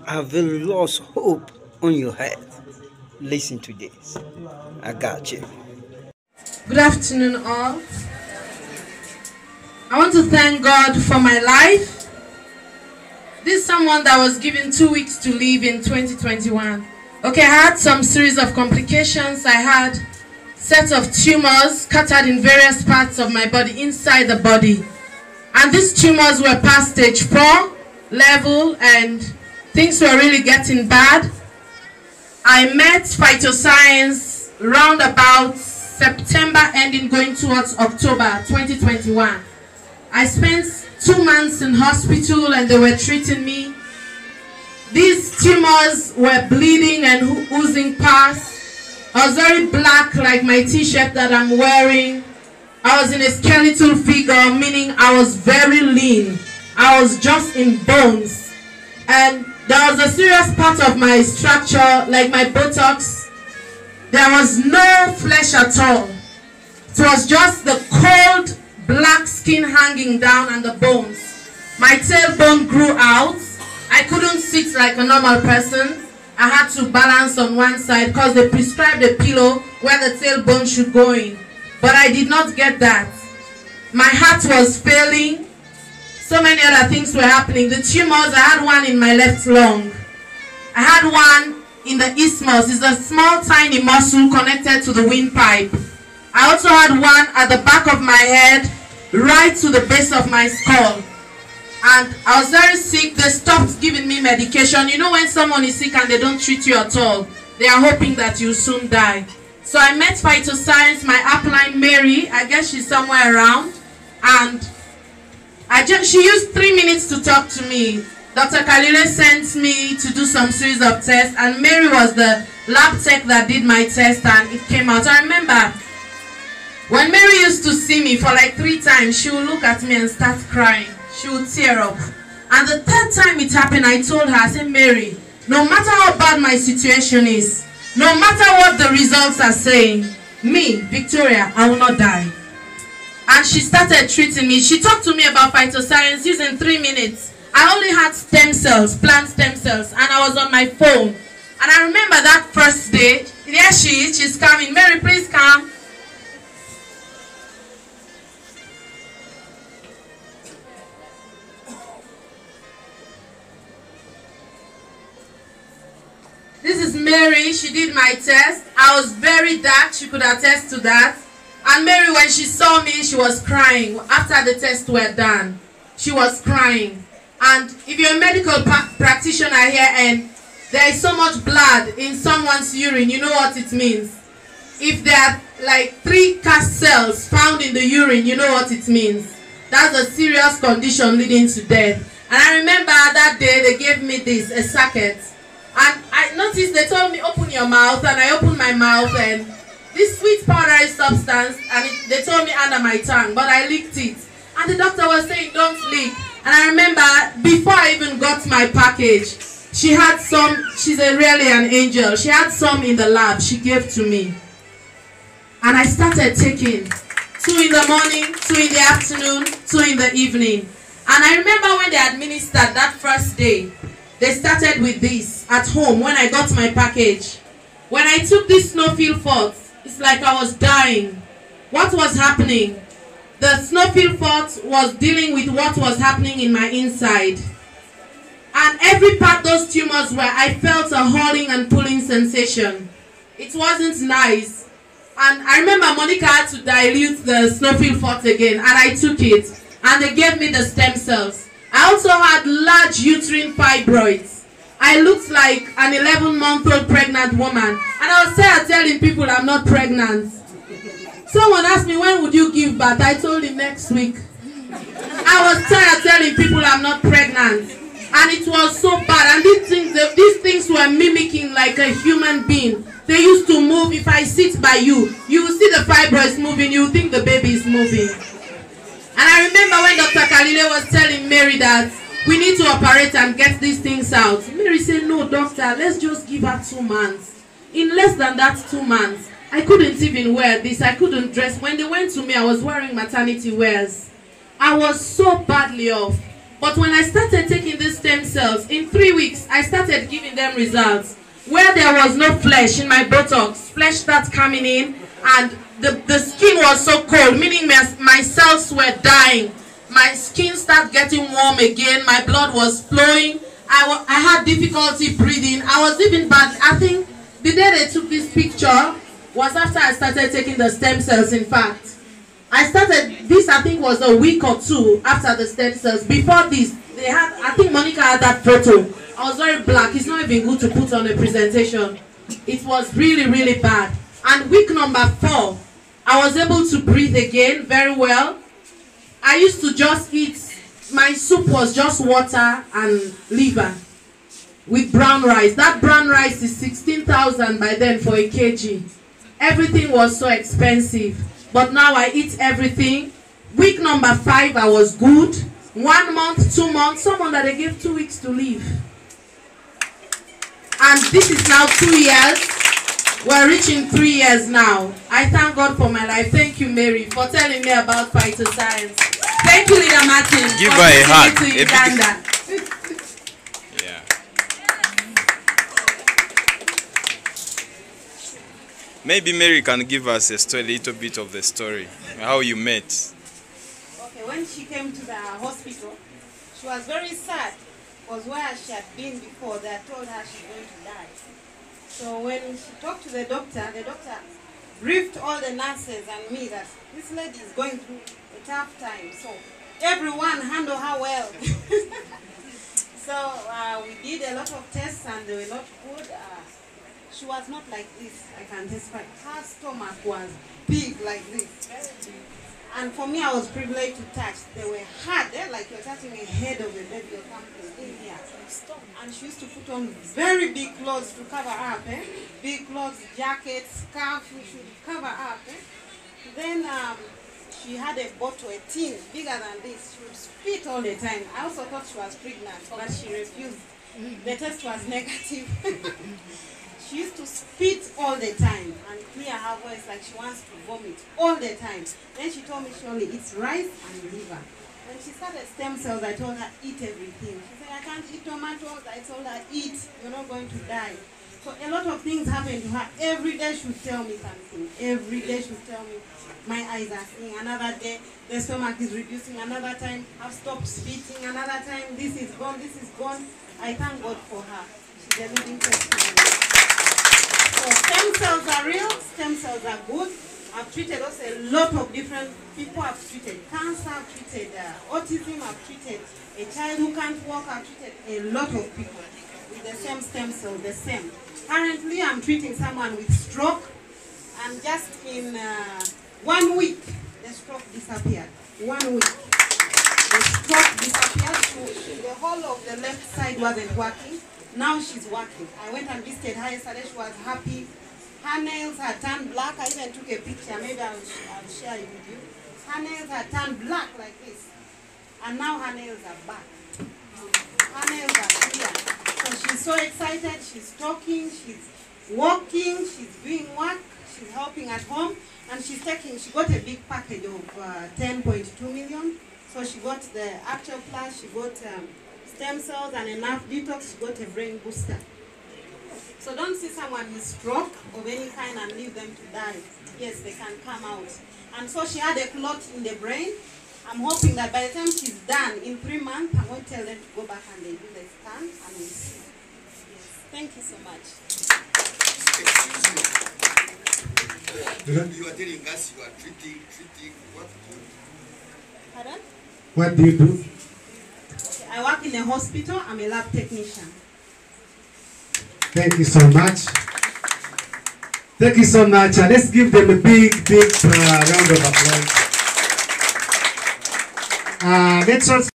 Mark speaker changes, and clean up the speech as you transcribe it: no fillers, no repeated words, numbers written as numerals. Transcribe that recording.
Speaker 1: have you lost hope on your head? Listen to this. I got you.
Speaker 2: Good afternoon, all. I want to thank God for my life. This is someone that was given 2 weeks to live in 2021. Okay, I had some series of complications. I had sets of tumors scattered in various parts of my body, inside the body. And these tumors were past stage 4 level and things were really getting bad. I met Phyto Science round about September ending going towards October 2021. I spent 2 months in hospital and they were treating me. These tumors were bleeding and oozing pus. I was very black like my t-shirt that I'm wearing. I was in a skeletal figure, meaning I was very lean. I was just in bones. And there was a serious part of my structure, like my buttocks. There was no flesh at all. It was just the cold black skin hanging down and the bones. My tailbone grew out. I couldn't sit like a normal person. I had to balance on one side because they prescribed a pillow where the tailbone should go in. But I did not get that. My heart was failing. So many other things were happening. The tumors, I had one in my left lung. I had one in the isthmus. It's a small tiny muscle connected to the windpipe. I also had one at the back of my head, right to the base of my skull. And I was very sick. They stopped giving me medication. You know when someone is sick and they don't treat you at all, they are hoping that you'll soon die. So I met Phyto Science, my upline Mary, I guess she's somewhere around, and she used 3 minutes to talk to me. Dr. Kalile sent me to do some series of tests, and Mary was the lab tech that did my test, and it came out. I remember when Mary used to see me for like 3 times, she would look at me and start crying. She would tear up. And the 3rd time it happened, I told her, I said, Mary, no matter how bad my situation is, no matter what the results are saying, me, Victoria, I will not die. And she started treating me. She talked to me about Phyto Science using 3 minutes. I only had stem cells, plant stem cells, and I was on my phone. And I remember that first day, there she is, she's coming. Mary, please come. This is Mary. She did my test. I was very dark. She could attest to that. And Mary, when she saw me, she was crying. After the tests were done, she was crying. And if you're a medical practitioner here and there is so much blood in someone's urine, you know what it means. If there are like 3 cast cells found in the urine, you know what it means. That's a serious condition leading to death. And I remember that day they gave me this, a sacket. And I noticed they told me, open your mouth, and I opened my mouth, and this sweet powdery substance, and they told me under my tongue, but I licked it. And the doctor was saying, don't lick. And I remember, before I even got my package, she had some, she's really an angel, she had some in the lab, she gave to me. And I started taking 2 in the morning, 2 in the afternoon, 2 in the evening. And I remember when they administered that first day, they started with this at home when I got my package. When I took this snowfield fort, it's like I was dying. What was happening? The snowfield fort was dealing with what was happening in my inside. And every part those tumors were, I felt a hauling and pulling sensation. It wasn't nice. And I remember Monica had to dilute the snowfield fort again, and I took it. And they gave me the stem cells. I also had large uterine fibroids. I looked like an 11-month-old pregnant woman. And I was tired telling people I'm not pregnant. Someone asked me, when would you give birth? I told him next week. I was tired telling people I'm not pregnant. And it was so bad. And these things were mimicking like a human being. They used to move. If I sit by you, you will see the fibroids moving. You will think the baby is moving. And I remember when Dr. Kalile was telling Mary that we need to operate and get these things out. Mary said, no, doctor, let's just give her 2 months. In less than that 2 months, I couldn't even wear this. I couldn't dress. When they went to me, I was wearing maternity wears. I was so badly off. But when I started taking these stem cells, in 3 weeks, I started giving them results. Where there was no flesh in my buttocks, flesh started coming in, and the skin was so cold, meaning my cells were dying. My skin started getting warm again, my blood was flowing. I had difficulty breathing. I was even bad. I think the day they took this picture was after I started taking the stem cells, in fact. I started, this I think was a week or two after the stem cells. Before this, they had, I think Monica had that photo. I was very black. It's not even good to put on a presentation. It was really, really bad. And week number 4, I was able to breathe again very well. I used to just eat, my soup was just water and liver with brown rice. That brown rice is 16,000 by then for a kg. Everything was so expensive. But now I eat everything. Week number 5, I was good. 1 month, 2 months, someone that they gave 2 weeks to live. And this is now 2 years. We're reaching 3 years now. I thank God for my life. Thank you, Mary, for telling me about Phyto Science. Thank you, Leader Martin.
Speaker 3: Give her a hug.
Speaker 2: To Uganda.
Speaker 3: Yeah. Maybe Mary can give us a little bit of the story, how you met.
Speaker 4: Okay, when she came to the hospital, she was very sad because where she had been before, they had told her she's going to die. So when she talked to the doctor briefed all the nurses and me that this lady is going through a tough time. So everyone handle her well. So we did a lot of tests and they were not good. She was not like this, I can testify. Her stomach was big like this. And for me, I was privileged to touch. They were hard, like you're touching a head of a baby or something in here. And she used to put on very big clothes to cover up. Big clothes, jackets, scarf, she should cover up. Then she had a bottle, a tin, bigger than this. She would spit all the time. I also thought she was pregnant, but she refused. The test was negative. She used to spit all the time and clear her voice like she wants to vomit all the time. Then she told me she only eats rice and liver. When she started stem cells, I told her, eat everything. She said, I can't eat tomatoes. I told her, eat. You're not going to die. So a lot of things happened to her. Every day she would tell me something. Every day she would tell me, my eyes are seeing. Another day, the stomach is reducing. Another time, I've stopped spitting. Another time, this is gone, this is gone. I thank God for her. She's a living testimony. So stem cells are real, stem cells are good. I've treated also a lot of different people. I've treated cancer, I've treated autism, I've treated a child who can't walk, I've treated a lot of people with the same stem cell, the same. Currently, I'm treating someone with stroke, and just in 1 week, the stroke disappeared. 1 week. The stroke disappeared. The whole of the left side wasn't working. Now she's working. I went and visited her yesterday. She was happy. Her nails had turned black. I even took a picture. Maybe I'll share it with you. Her nails had turned black like this. And now her nails are back. Her nails are clear. So she's so excited. She's talking. She's walking. She's doing work. She's helping at home. And she got a big package of 10.2 million. So she got the actual plus. She got stem cells and enough detox. She got a brain booster. So don't see someone with stroke of any kind and leave them to die. Yes, they can come out. And so she had a clot in the brain. I'm hoping that by the time she's done, in 3 months, I'm going to tell them to go back and they do the scan and we'll see. Yes. Thank you so much.
Speaker 5: You are telling us you are treating what?
Speaker 4: Pardon?
Speaker 6: What do you do?
Speaker 4: Okay, I work in a hospital. I'm a lab technician.
Speaker 6: Thank you so much. Thank you so much. Let's give them a big round of applause. Let's also